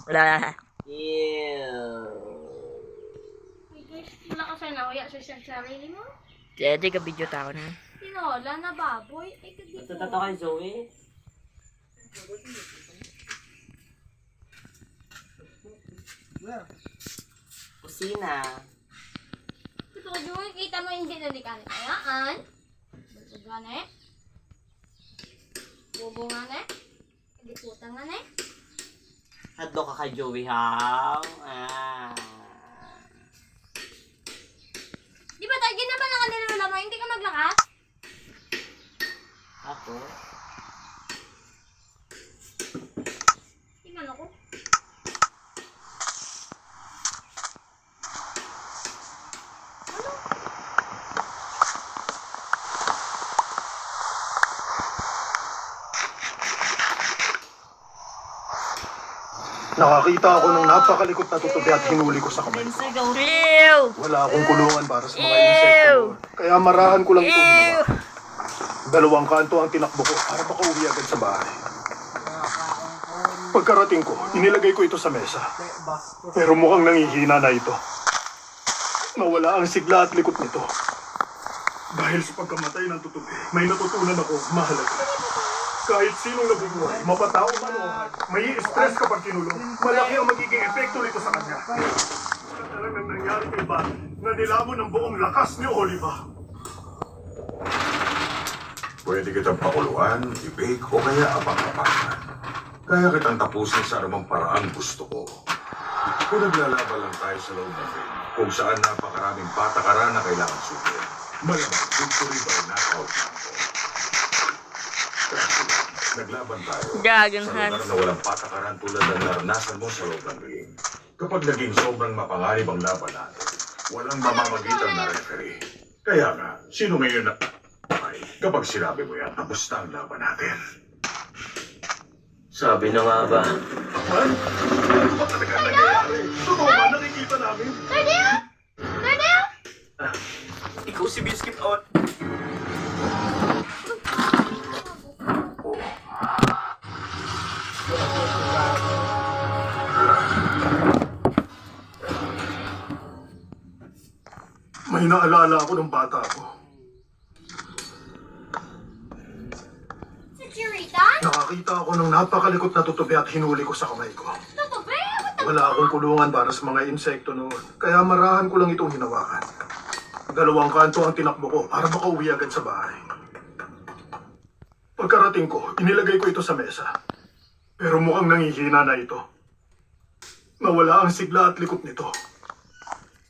Wala. Ew. Ay guys, wala ka sana uya sa sarili mo. Jadi ka video tao na. Tinola na baboy. Ay kadito. Natatato kay Zoe. Kusina. Ito ko Joy, kita mo hindi na di kani kayaan. Butugan eh. Bobo nga ne. Kadiputan nga ne. Hadlo ka kay Joey, ha? Di ba tayo ginaban na kanila lola mo, hindi ka maglakas? Ako? Tingnan ako. Nakakita ako ng napakalikot na tutubi at hinuli ko sa kamay ko. Ew! Wala akong kulungan para sa mga insekto noon. Kaya marahan ko lang ito ginawa. Dalawang kanto ang tinakbo ko para makauwi agad sa bahay. Pagkarating ko, inilagay ko ito sa mesa. Pero mukhang nangihina na ito. Nawala ang sigla at likot nito. Dahil sa pagkamatay ng tutubi, may natutunan ako mahalaga. Kahit sinong nabubuhay, mapatao man o may stress kapag kinulong, malaki ang magiging epekto nito sa kanya. Wala talagang nangyari kay Bat na nilamon ng buong lakas ni Oliva. Pwede kitang pakuluan, i-bake o kaya abang-abangan. Kaya kitang tapusin sa anumang paraang gusto ko. Kung naglalaban lang tayo sa loob ng ring, kung saan napakaraming patakaran na kailangan sundin, malamang victory by knockout na ako. Kaso, naglaban tayo Gagang sa Han. lugar na walang patakaran tulad ng naranasan mo sa loob ng ring. Kapag naging sobrang mapanganib ang laban natin, walang mamamagitan na referee. Kaya nga, sino ngayon na ay kapag sinabi mo yan, tapos na ang laban natin. Sabi na nga ba? Han? Ano ba talaga nangyayari? Totoo ba nakikita namin? Tardeo! Tardeo! Ikaw si Biscuit Out. May naalala ako ng bata ko. Securitan? Nakakita ako ng napakalikot na tutubi at hinuli ko sa kamay ko. Tutubi? Wala akong kulungan para sa mga insekto noon, kaya marahan ko lang itong hinawakan. Dalawang kanto ang tinakbo ko para makauwi agad sa bahay. Pagkarating ko, inilagay ko ito sa mesa. Pero mukhang nangihina na ito. Nawala ang sigla at likot nito.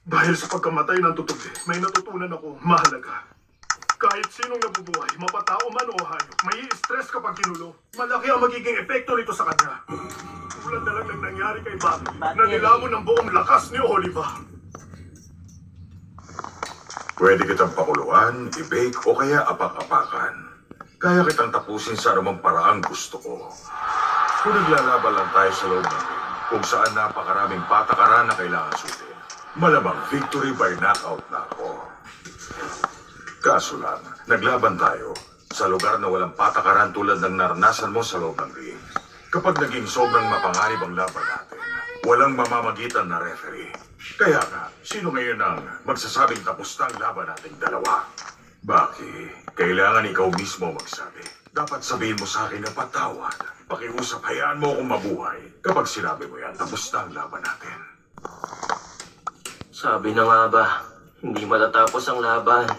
Dahil sa pagkamatay ng tutubi, may natutunan ako mahalaga. Kahit sinong nabubuhay, mapatao man o hayop, may stress kapag kinulong. Malaki ang magiging epekto nito sa kanya. Tulad na lang ng nangyari kay Bat na nilamon ng buong lakas ni Oliva. Pwede kitang pakuluan, i-bake o kaya apak-apakan. Kaya kitang tapusin sa anumang paraang gusto ko. Kung naglalaban lang tayo sa loob ng ring, kung saan napakaraming patakaran na kailangan sundin, malamang victory by knockout na ako. Kaso lang, naglaban tayo sa lugar na walang patakaran tulad ng naranasan mo sa loob ng ring. Kapag naging sobrang mapanganib ang laban natin, walang mamamagitan na referee. Kaya nga, sino ngayon ang magsasabing tapos na ang laban nating dalawa? Baki, kailangan ikaw mismo magsabi. Dapat sabihin mo sa akin na patawad. Pakiusap, hayaan mo akong mabuhay. Kapag sinabi mo yan, tapos na ang laban natin. Sabi na nga ba, hindi matatapos ang laban.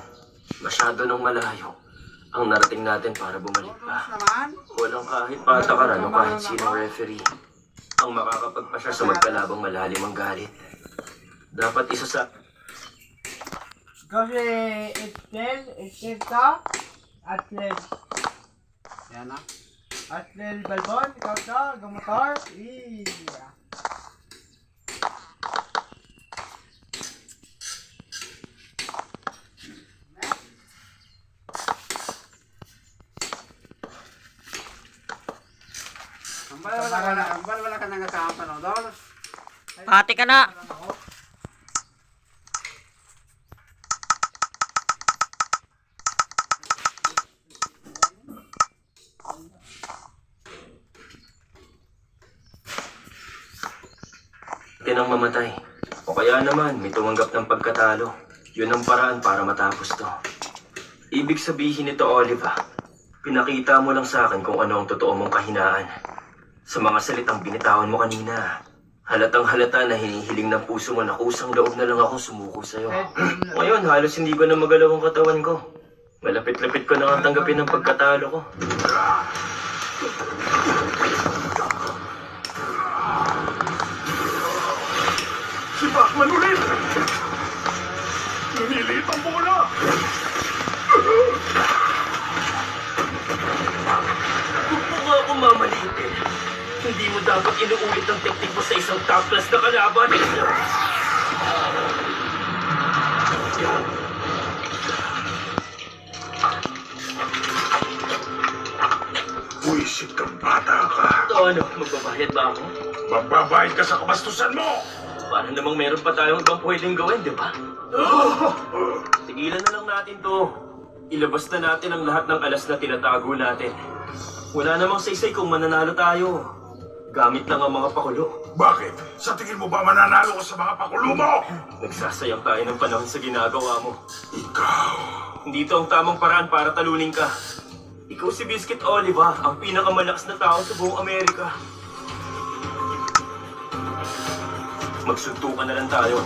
Masyado nang malayo ang narating natin para bumalik pa. Walang kahit patakaran o kahit sinong referee ang makakapagpasya sa magkalabang malalim ang galit. Dapat isa sa... Kasi Estel ka, Atlel. Yan na. Atlel Balbon, ikaw ka, gamotor. Iya. Wala ka nang kasama no, dol. Pati ka na. tinang mamatay. O kaya naman, may tumanggap ng pagkatalo. Yun ang paraan para matapos to. Ibig sabihin nito, Oliva, pinakita mo lang sa akin kung ano ang totoo mong kahinaan. Sa mga salitang binitawan mo kanina, halatang halata na hinihiling ng puso mo na kusang loob na lang akong sumuko sa'yo. Ngayon, halos hindi ko na magalaw ang katawan ko. Malapit-lapit ko na ang tanggapin ng pagkatalo ko. Si Bachman ulit! Lumilit ang bola! Huwag mo nga akong mamalitin. Hindi mo dapat inuulit ang teknik mo sa isang top class na kalaban. Buisit kang bata ka. So ano, magbabayad ba ako? Magbabayad ka sa kabastusan mo! Para namang meron pa tayong ibang pwedeng gawin, di ba? Tigilan na lang natin to. Ilabas na natin ang lahat ng alas na tinatago natin. Wala namang saysay kung mananalo tayo. Gamit lang ang mga pakulo. Bakit? Sa tingin mo ba mananalo ka sa mga pakulo mo? Nagsasayang tayo ng panahon sa ginagawa mo. Ikaw. Hindi to ang tamang paraan para talunin ka. Ikaw si Biscuit Oliva, ang pinakamalakas na tao sa buong Amerika. Magsuntukan na lang tayo.